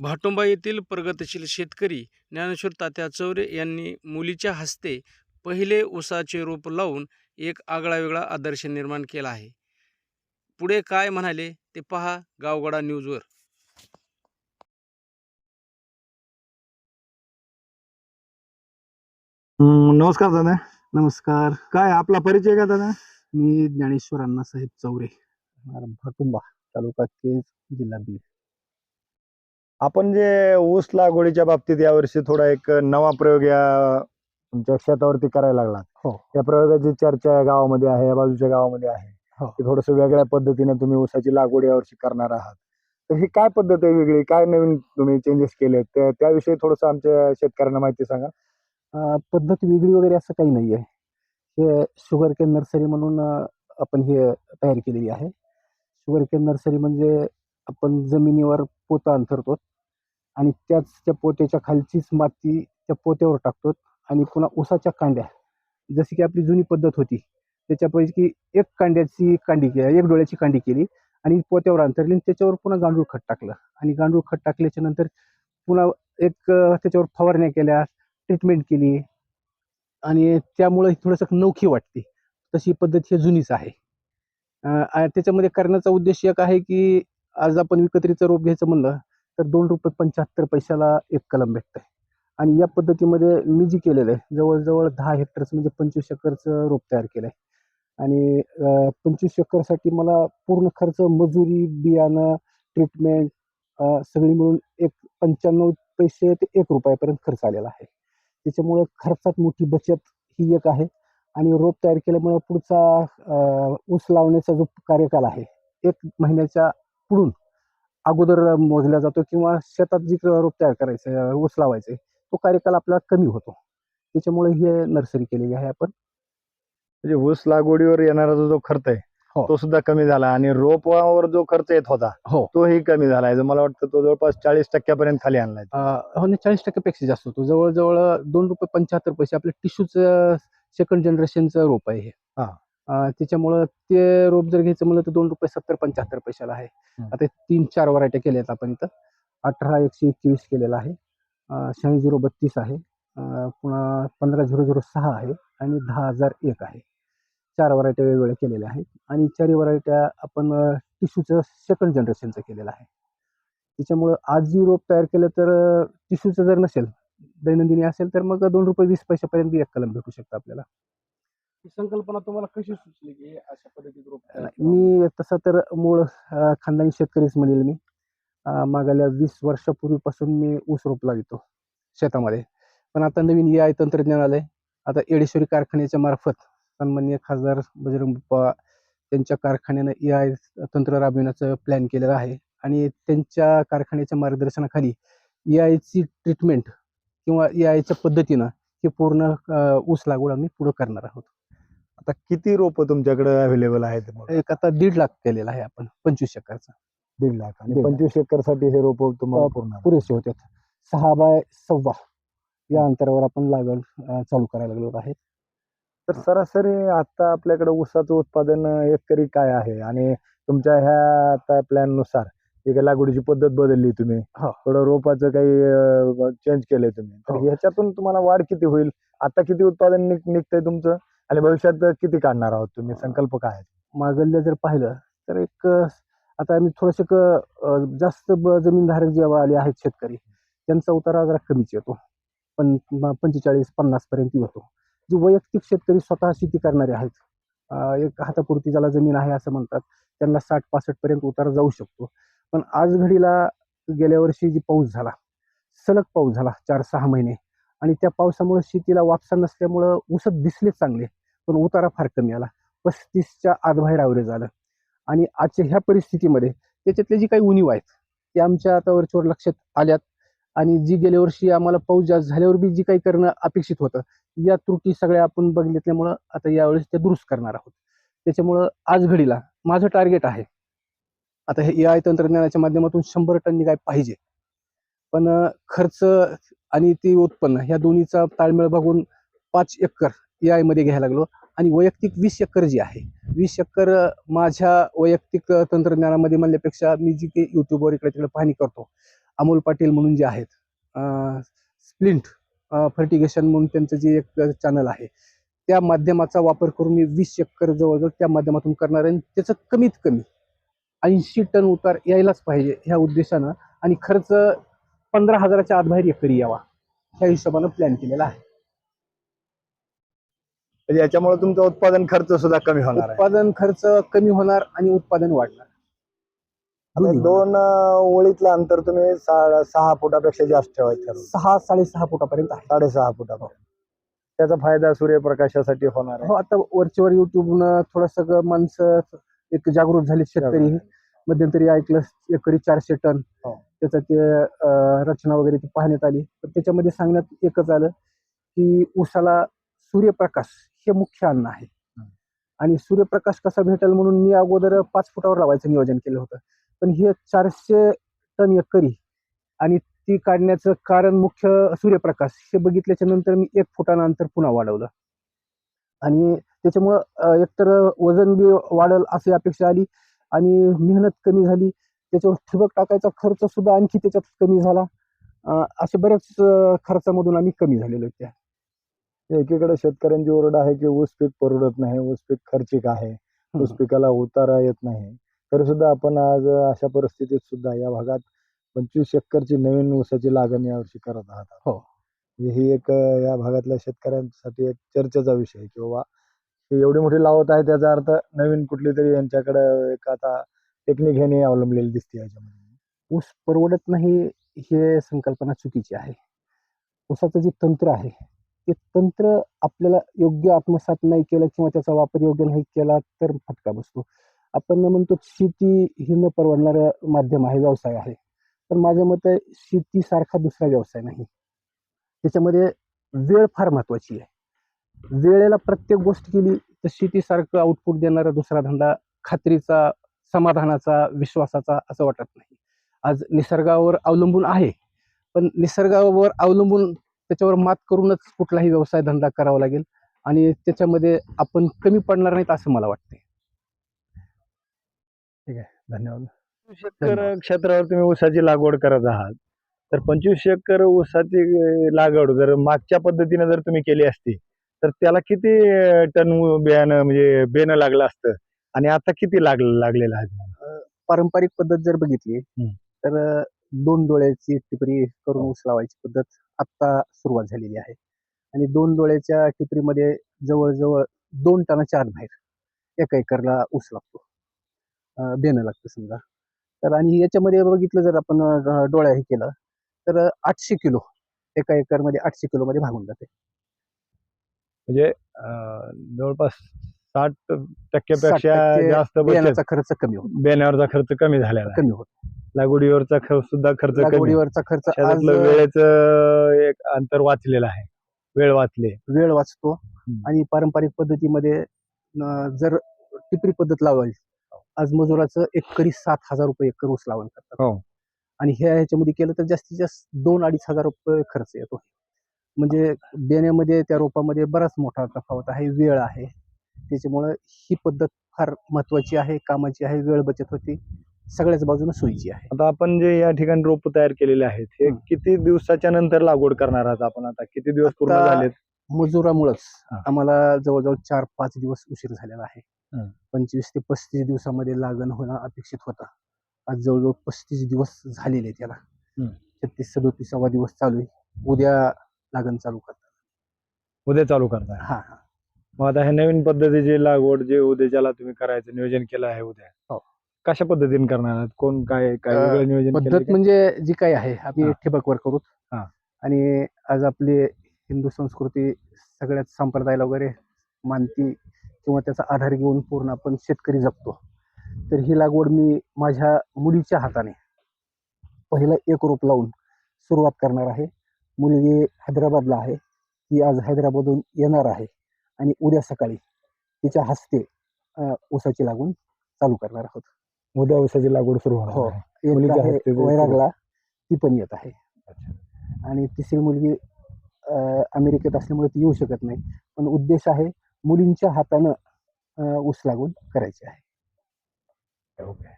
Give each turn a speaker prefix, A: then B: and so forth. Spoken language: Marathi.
A: भाटुंबा येथील प्रगतशील शेतकरी ज्ञानेश्वर तात्या चौरे यांनी मुलीच्या हस्ते पहिले ऊसाचे रोप लावून एक आगळावेगळा आदर्श निर्माण केला आहे. पुढे काय म्हणाले ते पहा गावगडा न्यूजवर.
B: नमस्कार दादा.
C: नमस्कार.
B: काय आपला परिचय का दादा?
C: मी ज्ञानेश्वर अण्णासाहेब चौरे, भाटुंबा, तालुका केज, जिल्हा बीड.
B: आपण जे ऊस लागवडीच्या बाबतीत यावर्षी थोडा एक नवा प्रयोग या तुमच्या शेतावरती करायला लागला.
C: हो.
B: या प्रयोगाची चर्चा या गावामध्ये आहे, या बाजूच्या गावामध्ये आहे.
C: हो.
B: की थोडस वेगळ्या पद्धतीने तुम्ही ऊसाची लागवड यावर्षी करणार आहात. तर ही काय पद्धत आहे वेगळी, काय नवीन तुम्ही चेंजेस केले, त्याविषयी थोडस आमच्या शेतकऱ्यांना माहिती सांगा.
C: पद्धत वेगळी वगैरे असं काही नाही आहे. हे शुगर केन नर्सरी म्हणून आपण हे तयार केलेली आहे. शुगर केन नर्सरी म्हणजे आपण जमिनीवर पोतं अंथरतो आणि त्या पोत्याच्या खालचीच माती त्या पोत्यावर टाकतो आणि पुन्हा ऊसाच्या कांड्या, जशी की आपली जुनी पद्धत होती त्याच्यापैकी एक डोळ्याची कांडी केली आणि पोत्यावर अंतरली आणि त्याच्यावर पुन्हा गांडूळ खत टाकलं आणि गांडूळ खत टाकल्याच्या नंतर पुन्हा त्याच्यावर फवारण्या केल्या, ट्रीटमेंट केली आणि त्यामुळे थोडंसं नवखी वाटते. तशी पद्धत ही जुनीच आहे. त्याच्यामध्ये करण्याचा उद्देश एक आहे की आज आपण विकत्रीचं रोप घ्यायचं म्हणलं तर ₹2.75 एक कलम भेटतंय आणि या पद्धतीमध्ये मी जी केलेलं आहे जवळजवळ 10 हेक्टरचं म्हणजे 25 एकरचं रोप तयार केलं आहे आणि 25 एकरसाठी मला पूर्ण खर्च मजुरी, बियाणं, ट्रीटमेंट सगळी मिळून एक 95 पैसे ते ₹1 खर्च आलेला आहे. त्याच्यामुळं खर्चात मोठी बचत ही एक आहे आणि रोप तयार केल्यामुळे पुढचा ऊस लावण्याचा जो कार्यकाल आहे 1 महिन्याच्या पुढून अगोदर मोजला जातो किंवा शेतात जी रोप तयार करायचं, ऊस लावायचे, तो कार्यकाल आपला कमी होतो. त्याच्यामुळे हे नर्सरी केलेली आहे आपण.
B: म्हणजे ऊस लागवडीवर येणारा जो खर्च आहे
C: हो.
B: तो सुद्धा कमी झाला आणि रोपावर जो खर्च येत होता
C: हो.
B: तोही कमी झालाय. मला वाटतं तो जवळपास 40% खाली आणलाय.
C: हो, 40% पेक्षा जास्त होतो. जवळजवळ ₹2.75 आपल्या टिश्यूचं सेकंड जनरेशनचं रोप आहे हे. त्याच्यामुळं ते रोप जर घ्यायचं म्हणलं तर ₹2.70-75 आहे. आता 3-4 व्हरायट्या केल्यात आपण इथं. 18-121 केलेला आहे, 86-032 आहे, पुन्हा 15-006 आहे आणि 10,001 आहे. 4 व्हरायट्या वेगवेगळ्या केलेल्या आहेत आणि 4 व्हरायट्या आपण टिश्यूचं सेकंड जनरेशनचं केलेलं आहे. त्याच्यामुळं आज जी रोप तयार केलं तर टिश्यूचं जर नसेल, दैनंदिनी असेल तर मग ₹2.20 पर्यंत एक कलम भेटू शकतं आपल्याला.
A: ही संकल्पना तुम्हाला कशी सुचली की अशा पद्धतीत रोप तयार
C: मी तसं तर मूळ खानदानी शेतकरीच म्हणेल मी. मागल्या 20 वर्षापूर्वीपासून मी ऊस रोप लावितो शेतामध्ये. पण आता नवीन AI तंत्रज्ञान आलंय. आता येडेश्वरी कारखान्याच्या मार्फत सन्माननीय खासदार बजरंग बाप्पा त्यांच्या कारखान्यानं AI तंत्र राबविण्याचं प्लॅन केलेलं आहे आणि त्यांच्या कारखान्याच्या मार्गदर्शनाखाली AIची ट्रीटमेंट किंवा AIच्या पद्धतीनं हे पूर्ण ऊस लागवड आम्ही पुढे करणार आहोत.
B: आता किती रोप तुमच्याकडे अवेलेबल आहेत?
C: एक आता 1.5 लाख केलेला आहे आपण 25 एकरचा.
B: 1.5 लाख आणि 25 एकरसाठी हे रोप तुम्हाला पूर्ण
C: पुरेसे होते. 6 बाय 6.25 या अंतरावर आपण लागवड चालू करायला लागलो आहे.
B: तर सरासरी आता आपल्याकडे ऊसाचं उत्पादन एकरी काय आहे आणि तुमच्या ह्या आता प्लॅन नुसार लागवडीची पद्धत बदलली तुम्ही, थोडं रोपाचं काही चेंज केलंय तुम्ही, तर ह्याच्यातून तुम्हाला वाढ किती होईल? आता किती उत्पादन निघतंय तुमचं आणि भविष्यात किती काढणार आहोत तुम्ही? संकल्प काय आहे?
C: मागल्या जर पाहिलं तर एक आता आम्ही थोडंसं जास्त जमीनधारक जेव्हा आले आहेत शेतकरी त्यांचा उतारा जरा कमीच येतो, पण 45-50 पर्यंत होतो. जे वैयक्तिक शेतकरी स्वतः शेती करणारे आहेत, एक हातापुरती ज्याला जमीन आहे असं म्हणतात, त्यांना 60-65 पर्यंत उतारा जाऊ शकतो. पण आज घडीला गेल्या वर्षी जी पाऊस झाला, सलग पाऊस झाला 4-6 महिने आणि त्या पावसामुळे शेतीला वापसा नसल्यामुळं ऊसत दिसले चांगले पण उतारा फार कमी आला. 35च्या आतबाहेर ॲव्हरेज आलं आणि आजच्या ह्या परिस्थितीमध्ये त्याच्यातले जी काही उणीव आहेत ते आमच्या आता वरचेवर लक्षात आल्यात आणि जी गेल्या वर्षी आम्हाला पाऊस जास्त झाल्यावर बी जी काही करणं अपेक्षित होतं या त्रुटी सगळ्या आपण बघितल्यामुळं आता यावेळेस ते दुरुस्त करणार आहोत. त्याच्यामुळं आज घडीला माझं टार्गेट आहे आता हे AI तंत्रज्ञानाच्या माध्यमातून 100 टन निघाय पाहिजे, पण खर्च आणि ती उत्पन्न ह्या दोन्हीचा ताळमेळ बघून 5 एकर AI मध्ये घ्यायला लागलो आणि वैयक्तिक 20 एकर जी आहे, 20 एकर माझ्या वैयक्तिक तंत्रज्ञानामध्ये म्हणल्यापेक्षा मी जी काही युट्यूबवर इकडे तिकडे पाहणी करतो, अमोल पाटील म्हणून जे आहेत, स्प्लिंट फर्टिगेशन म्हणून त्यांचं जे एक चॅनल आहे, त्या माध्यमाचा वापर करून मी 20 एकर जवळजवळ त्या माध्यमातून करणार आहे. त्याचं कमीत कमी 80 टन उतार यायलाच पाहिजे ह्या उद्देशानं, आणि खर्च 15,000च्या आत बाहेर एकरी यावा ह्या हिशोबानं प्लॅन केलेला आहे.
B: म्हणजे याच्यामुळे तुमचं उत्पादन खर्च सुद्धा कमी होणार आहे.
C: उत्पादन खर्च कमी होणार आणि उत्पादन वाढणार.
B: आणि दोन ओळीतलं अंतर तुम्ही 6 फुटापेक्षा जास्त ठेवायचं ठरवलं.
C: 6-6.5 फुटापर्यंत आहे.
B: 6.5 फुटापर्यंत. त्याचा फायदा सूर्यप्रकाशासाठी होणार आहे.
C: हो, आता वरचेवर युट्यूबनं थोडंसं माणसं एक जागृत झाली, शेतकरी. मध्यंतरी ऐकलं एकरी 400 टन
B: हो.
C: त्याचं ते रचना वगैरे ती पाहण्यात आली. तर त्याच्यामध्ये सांगण्यात एकच आलं की ऊसाला सूर्यप्रकाश हे मुख्य अन्न आहे, आणि सूर्यप्रकाश कसा भेटेल म्हणून मी अगोदर 5 फुटावर लावायचं नियोजन केलं होतं. पण हे 400 टन एकरी आणि ती काढण्याचं कारण मुख्य सूर्यप्रकाश हे बघितल्याच्या नंतर मी 1 फुटानं अंतर पुन्हा वाढवलं, आणि त्याच्यामुळं एकतर वजन बी वाढेल अशी अपेक्षा आली आणि मेहनत कमी झाली. त्याच्यावर ठिबक टाकायचा खर्च सुद्धा आणखी त्याच्यात कमी झाला. असे बऱ्याच खर्चामधून आम्ही कमी झालेलो त्या.
B: एकीकडे शेतकऱ्यांची ओरड आहे की ऊस पीक परवडत नाही, ऊस पीक खर्चिक आहे, ऊस पिकाला उतारा येत नाही. तरी सुद्धा आपण आज अशा परिस्थितीत सुद्धा या भागात 25 एकरची नवीन ऊसाची लागण यावर्षी करत आहात.
C: हो.
B: म्हणजे ही एक या भागातल्या शेतकऱ्यांसाठी एक चर्चेचा विषय आहे, किंवा एवढी मोठी लावत आहे त्याचा अर्थ नवीन कुठली तरी यांच्याकडे एक आता टेक्निक ह्याने अवलंबलेली दिसते याच्यामध्ये.
C: ऊस परवडत नाही हे संकल्पना चुकीची आहे. ऊसाचं जे तंत्र आहे ते तंत्र आपल्याला योग्य आत्मसात नाही केलं किंवा त्याचा वापर योग्य नाही केला तर फटका बसतो. आपण म्हणतो शेती ही न परवडणारं माध्यम आहे, व्यवसाय आहे. पण माझं मत आहे शेतीसारखा दुसरा व्यवसाय नाही. त्याच्यामध्ये वेळ फार महत्वाची आहे. वेळेला प्रत्येक गोष्ट केली तर शेतीसारखं आउटपुट देणारा दुसरा धंदा खात्रीचा, समाधानाचा, विश्वासाचा असं वाटत नाही. आज निसर्गावर अवलंबून आहे, पण निसर्गावर अवलंबून त्याच्यावर मात करूनच कुठलाही व्यवसाय धंदा करावा लागेल, आणि त्याच्यामध्ये आपण कमी पडणार नाहीत असं मला वाटतंय.
B: ठीक आहे, धन्यवाद. 25 एकर क्षेत्रावर तुम्ही ऊसाची लागवड करत आहात, तर 25 एकर ऊसाची लागवड जर मागच्या पद्धतीने जर तुम्ही केली असती तर त्याला किती टन बियाणं म्हणजे बेणं लागलं असतं, आणि आता किती लागलेलं आहे?
C: पारंपरिक पद्धत जर बघितली तर 2 डोळ्याची टिपरी करून ऊस लावायची पद्धत आत्ता सुरुवात झालेली आहे, आणि 2 डोळ्याच्या टिपरीमध्ये जवळजवळ 2 टनाच्या आत बाहेर 1 एकरला ऊस लागतो, बेणं लागतं समजा. तर आणि याच्यामध्ये बघितलं जर आपण डोळ्या हे केलं तर 800 किलो 1 एकरमध्ये 800 किलोमध्ये भागून जाते.
B: म्हणजे जवळपास 60% जास्त
C: बियाण्याचा खर्च कमी होतो,
B: बेण्यावरचा खर्च कमी झालेला आहे.
C: कमी होतो.
B: लागवडीवरचा सुद्धा खर्च कमी,
C: लागवडीवरचा खर्च आज
B: त्याच्यातलं वेळेचं एक अंतर वाचलेलं आहे, वेळ
C: वाचतो. आणि पारंपरिक पद्धतीमध्ये जर टिपरी पद्धत लावायची, आज मजुराचं एकरी 7,000 रुपये एकर ऊस लावण करतात.
B: हो.
C: आणि ह्याच्यामध्ये केलं तर जास्तीत जास्त 2-2,500 रुपये खर्च येतो. म्हणजे बेण्यामध्ये त्या रोपामध्ये बराच मोठा तफावत आहे, वेळ आहे. त्याच्यामुळं ही पद्धत फार महत्वाची आहे, कामाची आहे, वेळ बचत होती, सगळ्याच बाजूने सोयीची आहे.
B: आता आपण जे या ठिकाणी रोप तयार केलेले आहेत, हे किती दिवसाच्या नंतर लागवड करणार आहात आपण? आता किती दिवस पूर्ण झालेत?
C: मजुरामुळेच आम्हाला जवळजवळ 4-5 दिवस उशीर झालेला आहे. 25 ते 35 दिवसामध्ये लागण होणं अपेक्षित होतं. आज जवळजवळ 35 दिवस झालेले त्याला. 36-37वा दिवस चालू आहे. उद्या लागण चालू करतात.
B: उद्या चालू करताय?
C: हा.
B: मग आता हे नवीन पद्धतीची लागवड जे उद्याच्याला तुम्ही करायचं नियोजन केलं आहे उद्या,
C: हो.
B: कशा पद्धतीने करणार आहात? कोण काय वेगळं नियोजन
C: पद्धत म्हणजे जी काही आहे आम्ही ठिबकवर करू.
B: हा.
C: आणि आज आपली हिंदू संस्कृती सगळ्यात संप्रदायाला वगैरे मानती किंवा त्याचा आधार घेऊन पूर्ण आपण शेतकरी जगतो. तर ही लागवड मी माझ्या मुलीच्या हाताने पहिला 1 रोप लावून सुरुवात करणार आहे. मुलगी हैदराबादला आहे, ती आज हैदराबादहून येणार आहे, आणि उद्या सकाळी तिच्या हस्ते ऊसाची लागवड चालू करणार आहोत.
B: उद्या ऊसाची लागवड सुरू होणार?
C: हो.
B: मुलीच्या
C: एक आहे
B: हस्ते
C: वैरागला, ती पण येत आहे. आणि तिसरी मुलगी अमेरिकेत असल्यामुळे ती येऊ शकत नाही, पण उद्देश आहे मुलींच्या हातानं ऊस लागवड करायची आहे.
B: ओके.